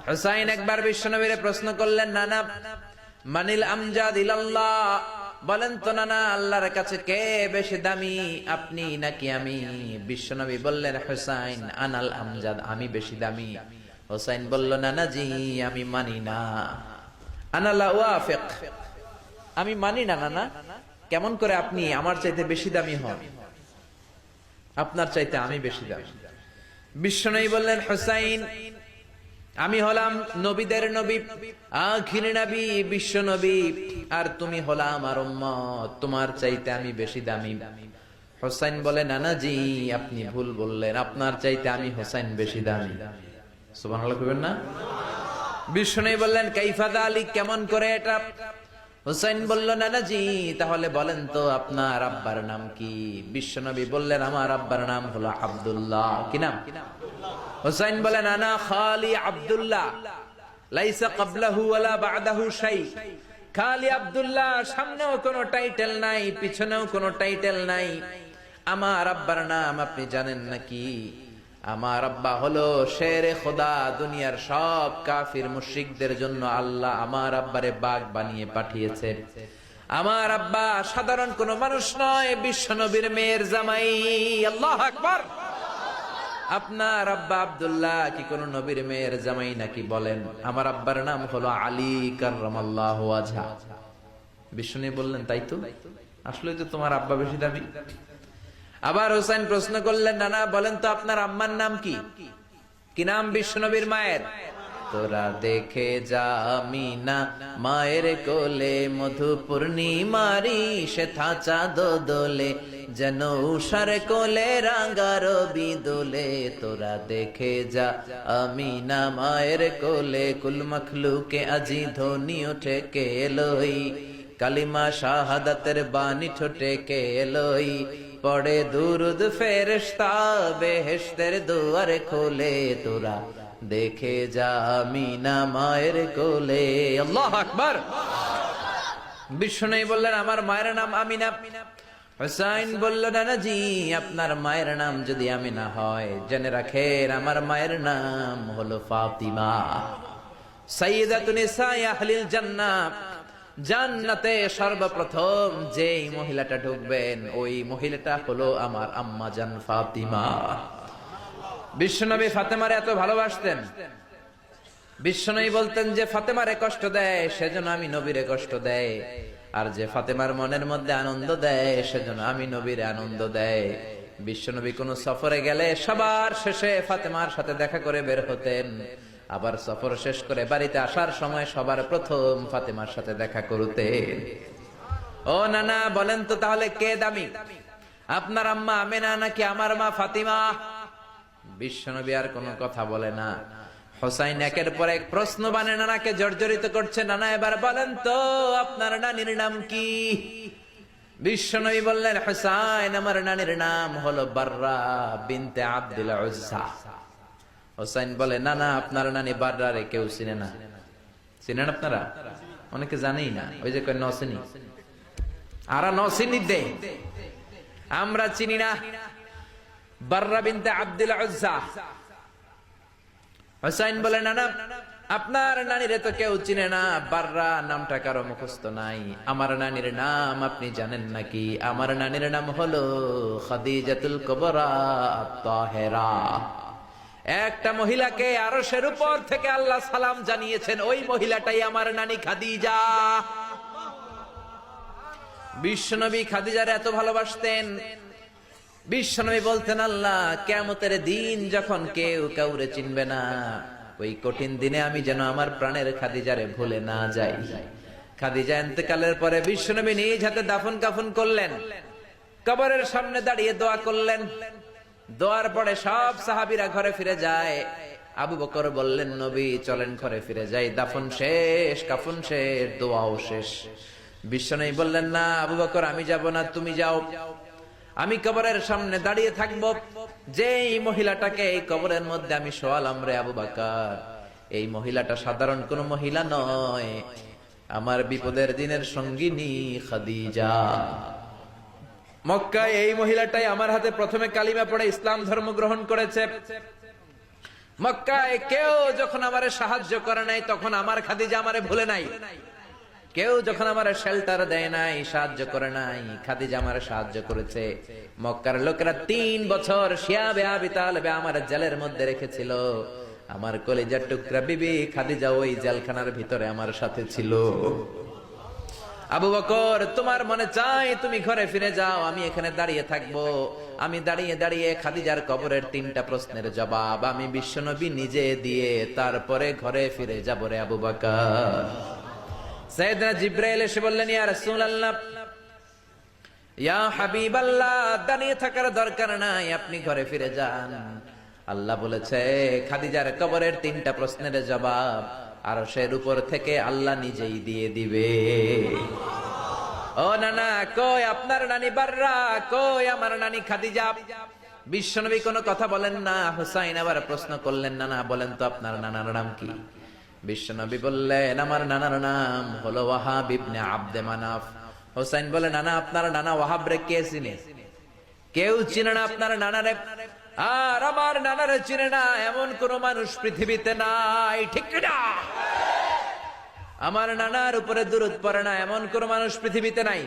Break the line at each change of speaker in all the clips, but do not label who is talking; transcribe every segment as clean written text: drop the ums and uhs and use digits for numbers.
হুসাইন একবার বিশ্বনবীরে প্রশ্ন করলেন, নানা মানিল আমজাদ ইলাল্লাহ, বলেন তো নানা আল্লাহর কাছে কে বেশি দামি, আপনি নাকি আমি? বিশ্বনবী বললেন, হুসাইন আনাল আমজাদ, আমি বেশি দামি। হুসাইন বলল, নানা জি আমি মানি না, আনা লা ওয়াফিক, আমি মানি না নানা। কেমন করে আপনি আমার চাইতে বেশি দামি হন? আপনার চাইতে আমি বেশি দামি। বিশ্বনবী বললেন, হুসাইন আমি হলাম নবীদের নবী, আখির নবী বিশ্ব নবী, আর তুমি হলা আমার উম্মত, তোমার চাইতে আমি বেশি দামি। হুসাইন বলে, নানা জি আপনি ভুল বললেন, আপনার চাইতে আমি হুসাইন বেশি দামি। সুবহানাল্লাহ কইবেন না? বিশ্বনবী বললেন, কাইফা যালিক, কেমন করে এটা? হুসাইন বলল, নানা জি তাহলে বলেন তো আপনার আব্বার নাম কি? বিশ্বনবী বললেন, আমার আব্বার নাম হলো আব্দুল্লাহ। কি নাম? হুসাইন বলেন, আনা খালি আব্দুল্লাহ, লাইসা ক্বাবলাহু ওয়ালা বা'দাহু শাই। খালি আব্দুল্লাহ, সামনেও কোনো টাইটেল নাই, পিছনেও কোনো টাইটেল নাই। আমার আব্বার নাম আপনি জানেন নাকি? আমার আব্বা হলো শেরে খোদা, দুনিয়ার সব কাফির মুশরিকদের জন্য আল্লাহ আমার আব্বারে বাগ বানিয়ে পাঠিয়েছে। আমার আব্বা সাধারণ কোনো মানুষ নয়, বিশ্বনবীর মেয়ের জামাই। আল্লাহু আকবার। আপনার আব্বা আব্দুল্লাহ কি কোন নবীর মেয়ের জামাই নাকি? বলেন, আমার আব্বার নাম হলো আলী কাররামাল্লাহু ওয়াজহা। বিষ্ণু বললেন, তাই তো, আসলে তো তোমার আব্বা বেশি দামি। আবার হুসাইন প্রশ্ন করলেন, নানা বলেন তো আপনার আম্মার নাম কি? কি নাম বিশ্বনবীর মায়ের? তোরা দেখে যা আমিনা মায়ের কোলে, মধু পূর্ণিমারি সেথা চাঁদ দোলে, যেন উষার কোলে রাঙা রবি দোলে। তোরা দেখে যা আমিনা মায়ের কোলে, কুল মখলুকে আজি ধ্বনি ওঠে কে এলোই, কালিমা শাহাদাতের বাণী ঠোঁটে কে এলোই, পড়ে দুরুদ ফেরেশতা বেহেশতের দুয়ার খোলে। তোরা দেখে যা আমিনা মায়ের কোলে। আল্লাহু আকবার। বিশ্বনবী বললেন, আমার মায়ের নাম আমিনা। হুসাইন বলল, নানা জি আপনার মায়ের নাম যদি আমিনা হয়, জেনে রাখেন আমার মায়ের নাম হলো ফাতিমা, সাইয়্যিদাতুন নিসাই আহলিল জান্নাহ। জান্নাতে সর্বপ্রথম যেই মহিলাটা ঢুকবেন, ওই মহিলাটা হলো আমার আম্মা জান ফাতিমা। বিশ্বনবী ফাতেমারে এত ভালোবাসতেন, বিশ্বনবী বলতেন যে ফাতেমারে কষ্ট দেয় সেজন্য আমি নবীরে কষ্ট দেয়, আর যে ফাতেমার মনের মধ্যে আনন্দ দেয় সেজন্য আমি নবীরে আনন্দ দেয়। বিশ্বনবী কোন সফরে গেলে সবার শেষে ফাতেমার সাথে দেখা করে বের হতেন, আবার সফর শেষ করে বাড়িতে আসার সময় সবার প্রথম ফাতেমার সাথে দেখা করতেন। ও নানা বলেন তো তাহলে কে দামি, আপনার আম্মা আমেনা নাকি আমার মা ফাতিমা? বিশ্বনবী আর কোনো কথা বলে না। হুসাইন একের পর এক প্রশ্ন বানে নানাকে জর্জরিত করছে, নানা এবার বলেন তো আপনার নানির নাম কি? বিশ্বনবী বললেন, হুসাইন আমার নানির নাম হলো বাররা বিনতে আব্দুল উজ্জা। হুসাইন বলে, নানা আপনার নানি বাররা রে কেউ চিনে না। চিনেন আপনারা? অনেকে জানেই না, ওই যে কয় নসিনি, আরা নসিনি দে, আমরা চিনি না বাররা বিনতে আব্দুল উজ্জা। হুসাইন বলে, নানা আপনার নানিরে তো কেউ চিনে না, বাররা নামটা কারো মুখস্থ নাই। আমার নানির নাম আপনি জানেন নাকি? আমার নানির নাম হলো খাদিজাতুল কুবরা আত-তাহেরা। একটা মহিলাকে আরশের উপর থেকে আল্লাহ সালাম জানিয়েছেন, ওই মহিলাটাই আমার নানি খাদিজা। বিশ্বনবী খাদিজারে এত ভালোবাসতেন, বিশ্বনবী বলতেন, আল্লাহ কিয়ামতের দিন যখন কেউ কাউরে চিনবে না, ওই কঠিন দিনে আমি যেন আমার প্রাণের খাদিজারে ভুলে না যাই। খাদিজা ইন্তেকালের পরে বিশ্বনবী নিজ হাতে দাফন কাফন করলেন, কবরের সামনে দাঁড়িয়ে দোয়া করলেন। দোয়ার পরে সব সাহাবীরা ঘরে ফিরে যায়। আবু বকর বললেন, নবী চলেন ঘরে ফিরে যাই, দাফন শেষ, কাফন শেষ, দোয়াও শেষ। বিশ্বনবী বললেন, না আবু বকর আমি যাব না, তুমি যাও, আমি কবরের সামনে দাঁড়িয়ে থাকবো। যেই মহিলাটাকে এই কবরের মধ্যে আমি শোয়ালাম রে আবু বকর, এই মহিলাটা সাধারণ কোন মহিলা নয়, আমার বিপদের দিনের সঙ্গিনী খাদিজা। মক্কায় এই মহিলাটাই আমার হাতে প্রথমে কালিমা পড়ে ইসলাম ধর্ম গ্রহণ করেছে। মক্কায় কেউ যখন আমারে সাহায্য করে নাই, তখন আমার খাদিজা আমারে ভুলে নাই। কেউ যখন আমার শেল্টার দেয় নাই, সাহায্য করে নাই, খাদিজা আমার সাহায্য করেছে। মক্কার লোকেরা 3 বছর শিয়াবে আবি তালেবে আমার জেলের মধ্যে রেখেছিল। আমার কলিজার টুকরা বিবি খাদিজা ওই জেলখানার ভিতরে আমার সাথে ছিল। আবু বকর, তোমার মনে চাই তুমি ঘরে ফিরে যাও, আমি এখানে দাঁড়িয়ে থাকবো। আমি দাঁড়িয়ে দাঁড়িয়ে খাদিজার কবরের 3টা প্রশ্নের জবাব আমি বিশ্বনবী নিজে দিয়ে তারপরে ঘরে ফিরে যাব রে আবু বকর। সাইয়েদনা জিবরাইল এসে বললেন, ইয়া রাসূলুল্লাহ, ইয়া হাবিবাল্লাহ, দাঁড়িয়ে থাকার দরকার নাই, আপনি ঘরে ফিরে যান। আল্লাহ বলেছে খাদিজার কবরের 3টা প্রশ্নের জবাব আরশের উপর থেকে আল্লাহ নিজেই দিয়ে দিবে। ও নানা, কই আপনার নানি বাররা, কই আমার নানি খাদিজা? বিশ্বনবী কোনো কথা বলেন না। হুসাইন আবার প্রশ্ন করলেন, নানা বলেন তো আপনার নানার নাম কি? বিশ্বনবী বললেন, আমার নানার নাম হলো ওয়াহাব ইবনে আব্দে মানাফ। হুসাইন বলে, নানা আপনার নানা ওয়াহাব রে কে চিনে? কেউ চিনে না আপনার নানারে। আর আমার নানারে চিনে না এমন কোন মানুষ পৃথিবীতে নাই, ঠিক না? আমার নানার উপরে দুরূদ পড়ে না এমন কোন মানুষ পৃথিবীতে নাই।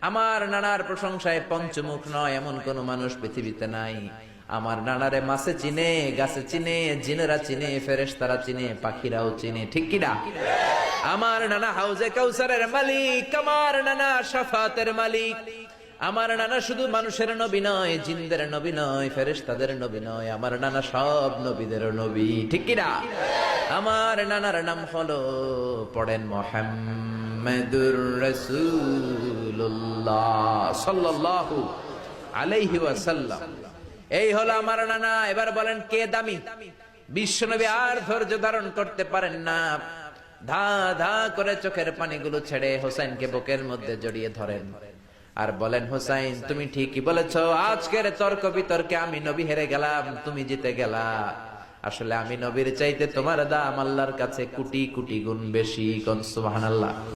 আমার নানার প্রশংসায় পঞ্চমুখ নয় এমন কোন মানুষ পৃথিবীতে নাই। আমার নানারে মাছে চিনে, গাছে চিনে, জিনেরা চিনে, ফেরেশতারা চিনে, পাখিরাও চিনে, ঠিক কি না? আমার নানা হাউজে কাউসারের মালিক, আমার নানা শাফাতের মালিক। আমার নানা শুধু মানুষের নবী নয়, জিনদের নবী নয়, ফেরেশতাদের নবী নয়, আমার নানা সব নবীদের নবী, ঠিক কি না? আমার নানার নাম হলো, পড়েন, মুহাম্মাদুর রাসূলুল্লাহ সাল্লাল্লাহু আলাইহি ওয়াসাল্লাম। এই হলো আমার নানা। এবার বলেন কে দামি? বিশ্বনবী আর ধৈর্য ধারণ করতে পারেন না, ধা ধা করে চোখের পানিগুলো ছেড়ে হোসেনকে বুকের মধ্যে জড়িয়ে ধরেন আর বলেন, হোসাইন তুমি ঠিকই বলেছ, আজকের তর্ক বিতর্কে আমি নবী হেরে গেলাম, তুমি জিতে গেলা। আসলে আমি নবীর চাইতে তোমার দাম আল্লাহর কাছে কোটি কোটি গুণ বেশি। কোন সুবহানাল্লাহ।